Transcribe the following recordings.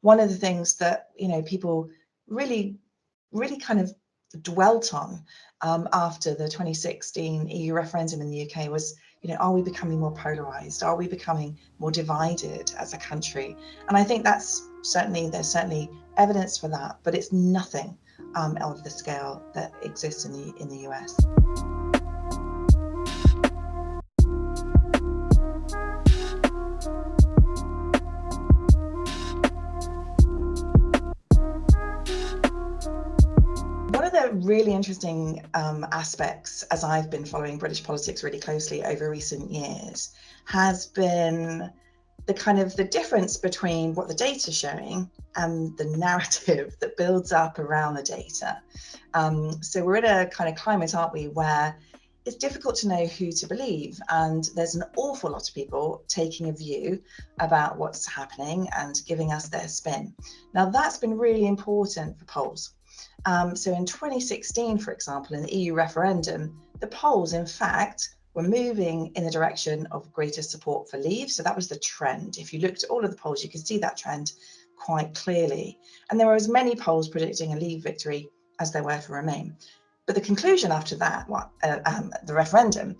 one of the things that, people really kind of dwelt on after the 2016 EU referendum in the UK was, are we becoming more polarized? Are we becoming more divided as a country? And I think there's certainly evidence for that, but it's nothing of the scale that exists in the US. One of the really interesting aspects, as I've been following British politics really closely over recent years, has been the difference between what the data is showing and the narrative that builds up around the data. So we're in a kind of climate, aren't we, where it's difficult to know who to believe, and there's an awful lot of people taking a view about what's happening and giving us their spin. Now, that's been really important for polls. So in 2016, for example, in the EU referendum, the polls, in fact, were moving in the direction of greater support for Leave. So that was the trend. If you looked at all of the polls, you could see that trend quite clearly. And there were as many polls predicting a Leave victory as there were for Remain. But the conclusion after that, the referendum,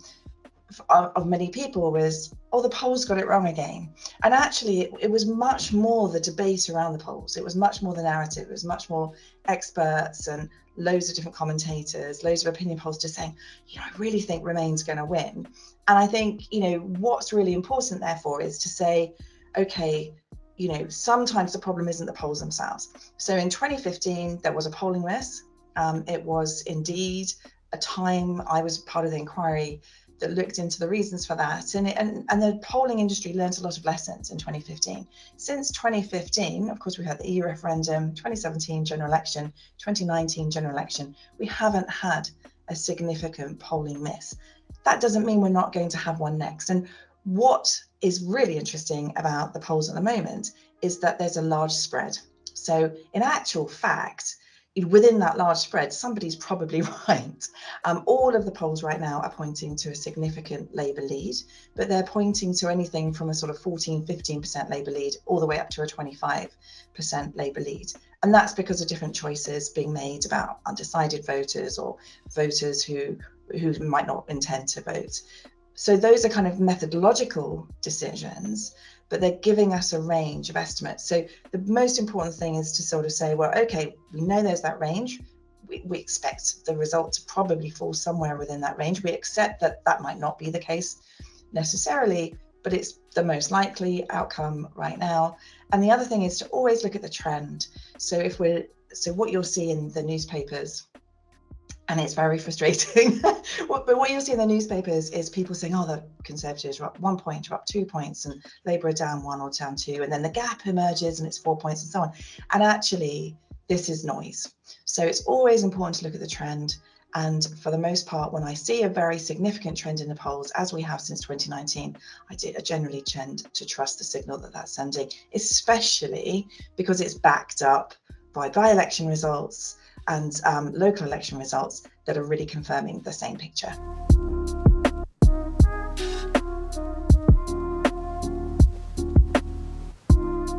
of many people was, the polls got it wrong again. And actually, it was much more the debate around the polls. It was much more the narrative. It was much more experts and loads of different commentators, loads of opinion polls just saying, I really think Remain's going to win. And I think, what's really important, therefore, is to say, okay, sometimes the problem isn't the polls themselves. So in 2015, there was a polling miss. It was indeed a time I was part of the inquiry that looked into the reasons for that. And the polling industry learned a lot of lessons in 2015. Since 2015, of course, we had the EU referendum, 2017 general election, 2019 general election. We haven't had a significant polling miss. That doesn't mean we're not going to have one next. And what is really interesting about the polls at the moment is that there's a large spread. So in actual fact, within that large spread, somebody's probably right. All of the polls right now are pointing to a significant Labour lead, but they're pointing to anything from a sort of 14-15% Labour lead all the way up to a 25% Labour lead. And that's because of different choices being made about undecided voters or voters who might not intend to vote. So those are kind of methodological decisions, but they're giving us a range of estimates. So the most important thing is to sort of say, well, okay, we know there's that range. We expect the result to probably fall somewhere within that range. We accept that that might not be the case necessarily, but it's the most likely outcome right now. And the other thing is to always look at the trend. So what you'll see in the newspapers, and it's very frustrating. But what you'll see in the newspapers is people saying, the Conservatives are up 1 point, or up 2 points, and Labour are down 1 or down 2, and then the gap emerges and it's 4 points and so on. And actually, this is noise. So it's always important to look at the trend. And for the most part, when I see a very significant trend in the polls, as we have since 2019, I generally tend to trust the signal that that's sending, especially because it's backed up by by-election results and local election results that are really confirming the same picture.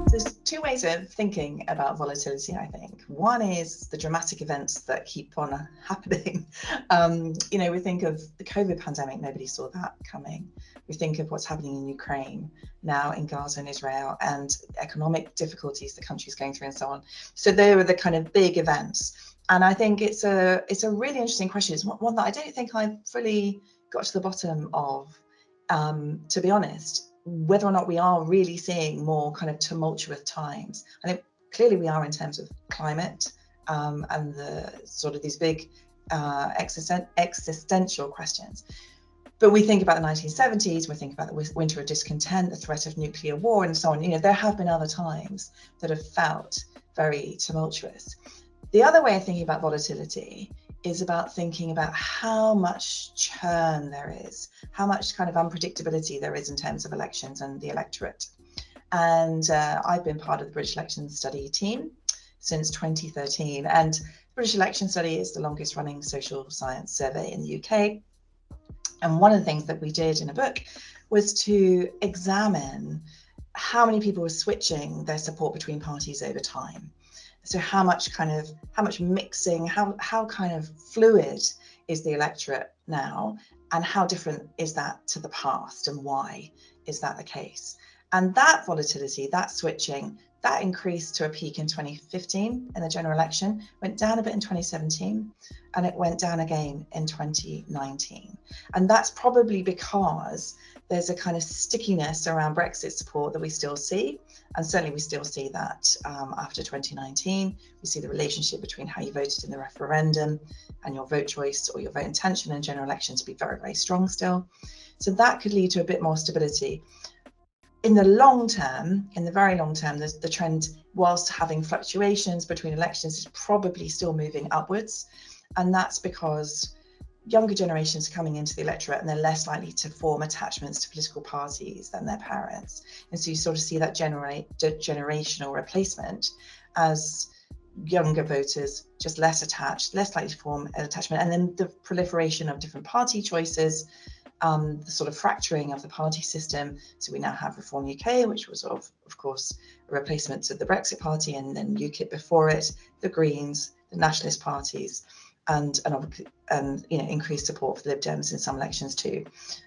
There's two ways of thinking about volatility, I think. One is the dramatic events that keep on happening. We think of the COVID pandemic, nobody saw that coming. We think of what's happening in Ukraine, now in Gaza and Israel, and economic difficulties the country's going through and so on. So they were the kind of big events. And I think it's a really interesting question. It's one that I don't think I've fully got to the bottom of, to be honest, whether or not we are really seeing more kind of tumultuous times. I think clearly we are in terms of climate and the sort of these big existential questions. But we think about the 1970s, we think about the winter of discontent, the threat of nuclear war and so on. There have been other times that have felt very tumultuous. The other way of thinking about volatility is about thinking about how much churn there is, how much kind of unpredictability there is in terms of elections and the electorate. And I've been part of the British Election Study team since 2013. And the British Election Study is the longest running social science survey in the UK. And one of the things that we did in a book was to examine how many people were switching their support between parties over time. So how much mixing, how kind of fluid is the electorate now, and how different is that to the past, and why is that the case? And that volatility, that switching, that increased to a peak in 2015 in the general election, went down a bit in 2017, and it went down again in 2019. And that's probably because there's a kind of stickiness around Brexit support that we still see. And certainly we still see that after 2019. We see the relationship between how you voted in the referendum and your vote choice or your vote intention in general election to be very, very strong still. So that could lead to a bit more stability. In the long term, in the very long term, the trend, whilst having fluctuations between elections, is probably still moving upwards. And that's because younger generations are coming into the electorate and they're less likely to form attachments to political parties than their parents. And so you sort of see that generational replacement as younger voters just less attached, less likely to form an attachment. And then the proliferation of different party choices, the sort of fracturing of the party system. So we now have Reform UK, which was of course a replacement to the Brexit Party, and then UKIP before it, the Greens, the nationalist parties, and increased support for the Lib Dems in some elections too.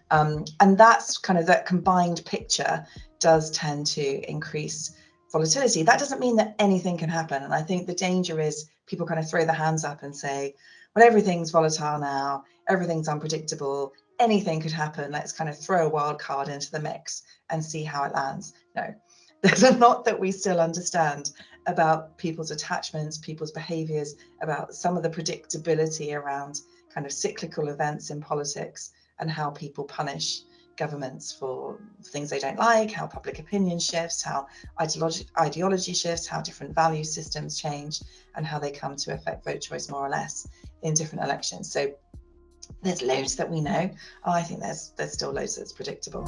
And that's kind of that combined picture does tend to increase volatility. That doesn't mean that anything can happen. And I think the danger is people kind of throw their hands up and say, well, everything's volatile now, everything's unpredictable, anything could happen. Let's kind of throw a wild card into the mix and see how it lands. No, there's a lot that we still understand about people's attachments, people's behaviors, about some of the predictability around kind of cyclical events in politics and how people punish governments for things they don't like, how public opinion shifts, how ideology shifts, how different value systems change, and how they come to affect vote choice more or less in different elections. So there's loads that we know. I think there's still loads that's predictable.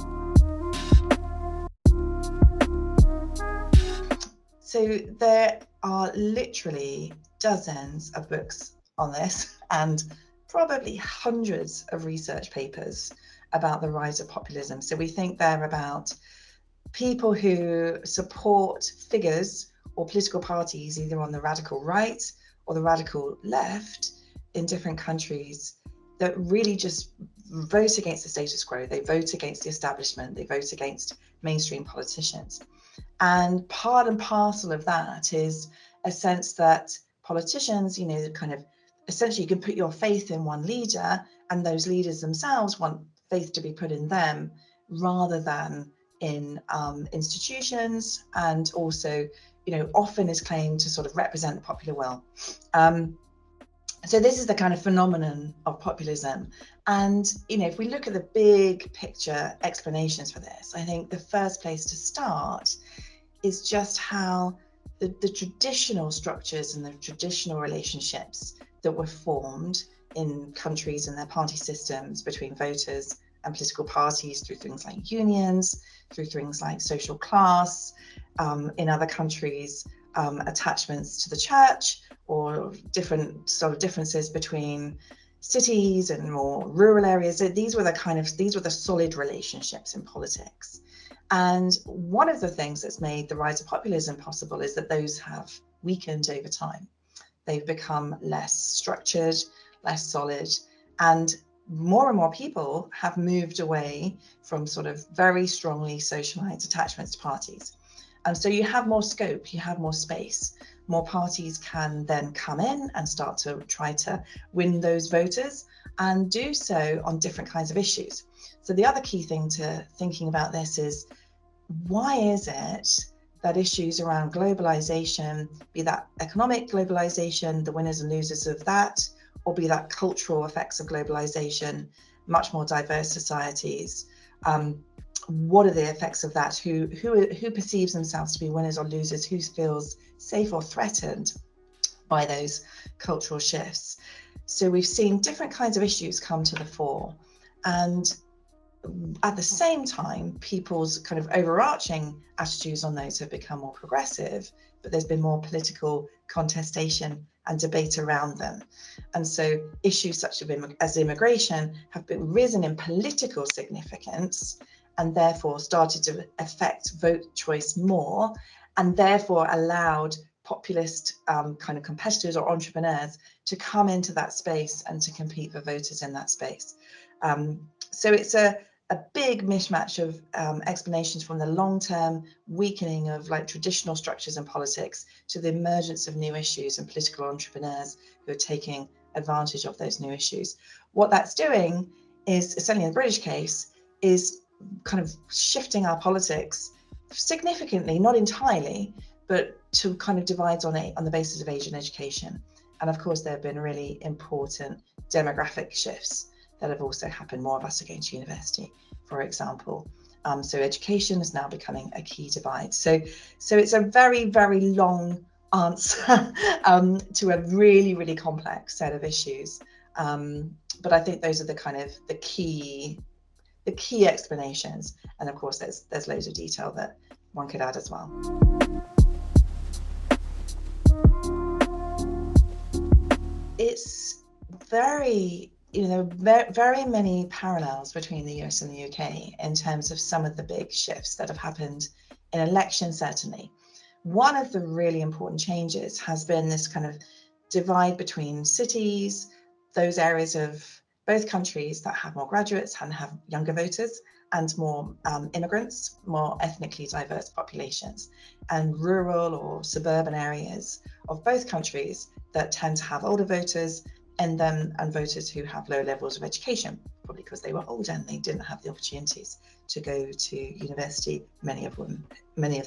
So there are literally dozens of books on this and probably hundreds of research papers about the rise of populism. So we think they're about people who support figures or political parties either on the radical right or the radical left in different countries that really just vote against the status quo. They vote against the establishment. They vote against mainstream politicians. And part and parcel of that is a sense that politicians, kind of essentially you can put your faith in one leader, and those leaders themselves want faith to be put in them rather than in institutions, and also, often is claimed to sort of represent the popular will. So this is the kind of phenomenon of populism. And, if we look at the big picture explanations for this, I think the first place to start is just how the traditional structures and the traditional relationships that were formed in countries and their party systems between voters and political parties through things like unions, through things like social class, in other countries, attachments to the church, or different sort of differences between cities and more rural areas. So these were the solid relationships in politics. And one of the things that's made the rise of populism possible is that those have weakened over time. They've become less structured, less solid, and more people have moved away from sort of very strongly socialized attachments to parties. And so you have more scope, you have more space. More parties can then come in and start to try to win those voters, and do so on different kinds of issues. So the other key thing to thinking about this is, why is it that issues around globalization, be that economic globalization, the winners and losers of that, or be that cultural effects of globalization, much more diverse societies, what are the effects of that? Who perceives themselves to be winners or losers? Who feels safe or threatened by those cultural shifts? So we've seen different kinds of issues come to the fore, and at the same time, people's kind of overarching attitudes on those have become more progressive, but there's been more political contestation and debate around them. And so issues such as immigration have been risen in political significance and therefore started to affect vote choice more, and therefore allowed populist kind of competitors or entrepreneurs to come into that space and to compete for voters in that space. So it's a big mismatch of explanations, from the long-term weakening of like traditional structures in politics to the emergence of new issues and political entrepreneurs who are taking advantage of those new issues. What that's doing is, certainly in the British case, is kind of shifting our politics significantly, not entirely, but to kind of divides on the basis of age and education. And of course, there have been really important demographic shifts that have also happened. More of us are going to university, for example. So education is now becoming a key divide. So it's a very, very long answer to a really, really complex set of issues. But I think those are the kind of the key explanations. And of course, there's loads of detail that one could add as well. It's very, very many parallels between the US and the UK in terms of some of the big shifts that have happened in elections, certainly. One of the really important changes has been this kind of divide between cities, those areas of both countries that have more graduates and have younger voters, and more immigrants, more ethnically diverse populations, and rural or suburban areas of both countries that tend to have older voters in them, and voters who have low levels of education, probably because they were older and they didn't have the opportunities to go to university, many of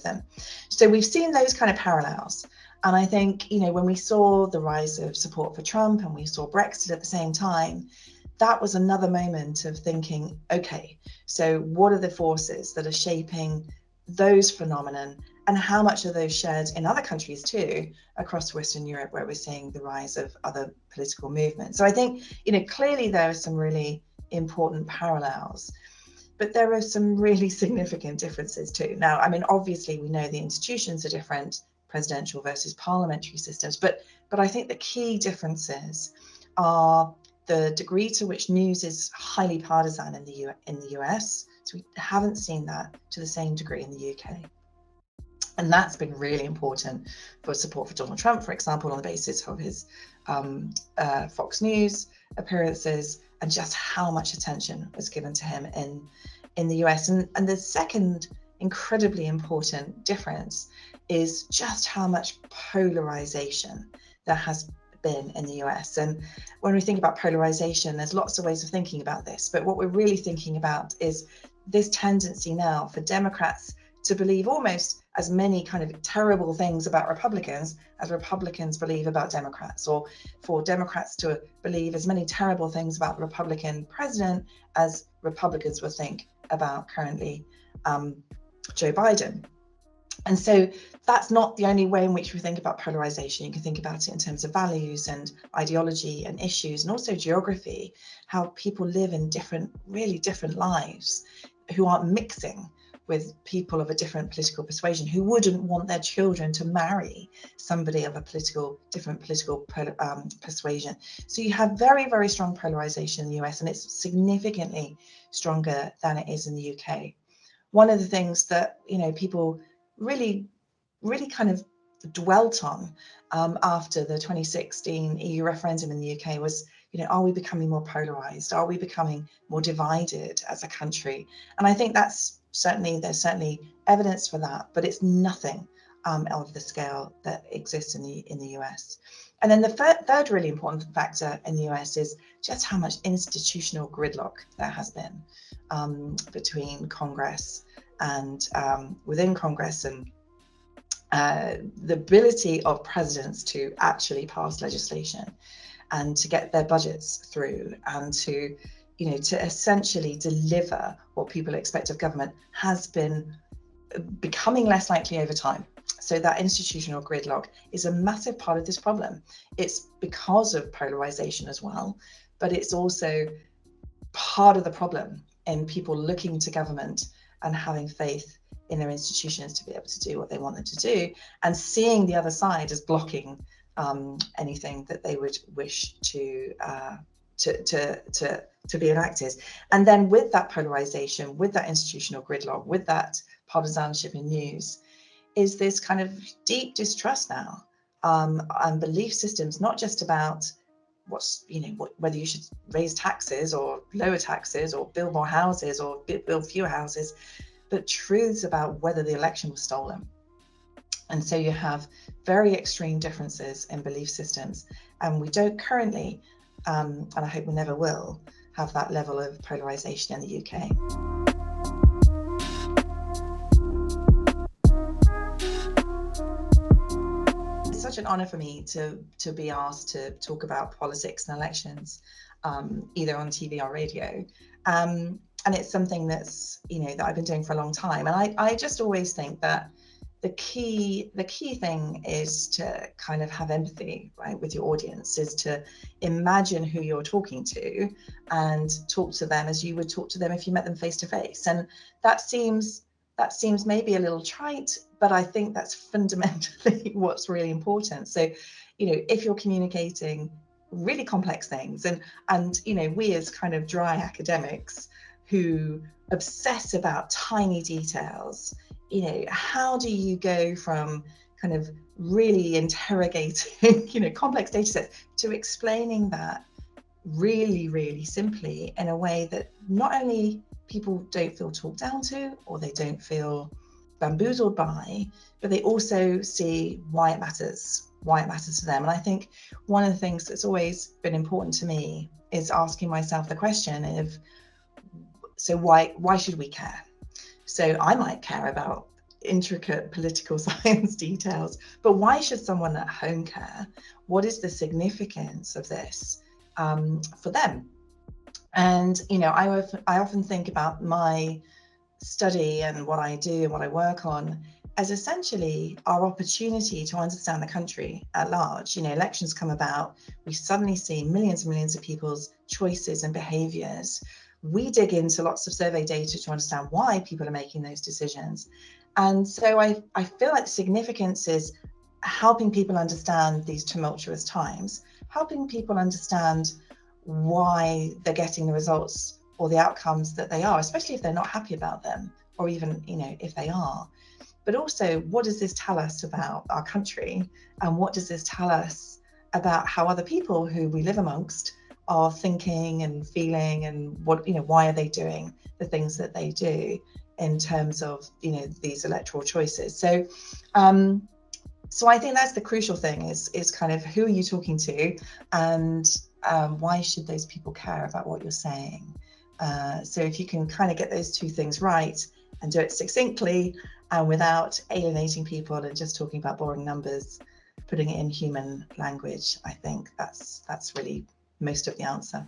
them. So we've seen those kind of parallels. And I think, when we saw the rise of support for Trump and we saw Brexit at the same time, that was another moment of thinking, okay, so what are the forces that are shaping those phenomenon, and how much are those shared in other countries too, across Western Europe, where we're seeing the rise of other political movements. So I think, clearly there are some really important parallels, but there are some really significant differences too. Now, I mean, obviously we know the institutions are different, presidential versus parliamentary systems, but I think the key differences are the degree to which news is highly partisan in the US. So we haven't seen that to the same degree in the UK. And that's been really important for support for Donald Trump, for example, on the basis of his Fox News appearances, and just how much attention was given to him in the US. And the second incredibly important difference is just how much polarization there has been in the US. And when we think about polarization, there's lots of ways of thinking about this, but what we're really thinking about is this tendency now for Democrats to believe almost as many kind of terrible things about Republicans as Republicans believe about Democrats, or for Democrats to believe as many terrible things about the Republican president as Republicans would think about currently Joe Biden. And so that's not the only way in which we think about polarization. You can think about it in terms of values and ideology and issues, and also geography, how people live in really different lives, who aren't mixing with people of a different political persuasion, who wouldn't want their children to marry somebody of a different political persuasion. So you have very, very strong polarization in the US, and it's significantly stronger than it is in the UK. One of the things that people really kind of dwelt on after the 2016 EU referendum in the UK was, are we becoming more polarized? Are we becoming more divided as a country? And I think there's certainly evidence for that, but it's nothing of the scale that exists in the US. And then the third really important factor in the US is just how much institutional gridlock there has been between Congress and within Congress, and the ability of presidents to actually pass legislation and to get their budgets through, and to essentially deliver what people expect of government has been becoming less likely over time. So that institutional gridlock is a massive part of this problem. It's because of polarization as well, but it's also part of the problem in people looking to government and having faith in their institutions to be able to do what they want them to do, and seeing the other side as blocking anything that they would wish to to be enacted. And then with that polarization, with that institutional gridlock, with that partisanship in news, is this kind of deep distrust now, and belief systems, not just about whether you should raise taxes or lower taxes or build more houses or build fewer houses, but truths about whether the election was stolen. And so you have very extreme differences in belief systems, and we don't currently, and I hope we never will, have that level of polarization in the UK. It's such an honor for me to be asked to talk about politics and elections, either on TV or radio. And it's something that's, that I've been doing for a long time. And I just always think that the key thing is to kind of have empathy, right, with your audience, is to imagine who you're talking to and talk to them as you would talk to them if you met them face to face. And that seems maybe a little trite, but I think that's fundamentally what's really important. So, if you're communicating really complex things, and we as kind of dry academics who obsess about tiny details, how do you go from kind of really interrogating, complex data sets to explaining that really, really simply in a way that not only people don't feel talked down to, or they don't feel bamboozled by, but they also see why it matters to them. And I think one of the things that's always been important to me is asking myself the question of, so why should we care? So I might care about intricate political science details, but why should someone at home care? What is the significance of this for them? And I often think about my study and what I do and what I work on as essentially our opportunity to understand the country at large. Elections come about, we suddenly see millions and millions of people's choices and behaviors. We dig into lots of survey data to understand why people are making those decisions. And so I feel like the significance is helping people understand these tumultuous times, helping people understand why they're getting the results or the outcomes that they are, especially if they're not happy about them, or even, if they are. But also, what does this tell us about our country? And what does this tell us about how other people who we live amongst are thinking and feeling, and why are they doing the things that they do in terms of, these electoral choices? So, so I think that's the crucial thing is kind of who are you talking to, and why should those people care about what you're saying? So if you can kind of get those two things right and do it succinctly and without alienating people and just talking about boring numbers, putting it in human language, I think that's really most of the answer.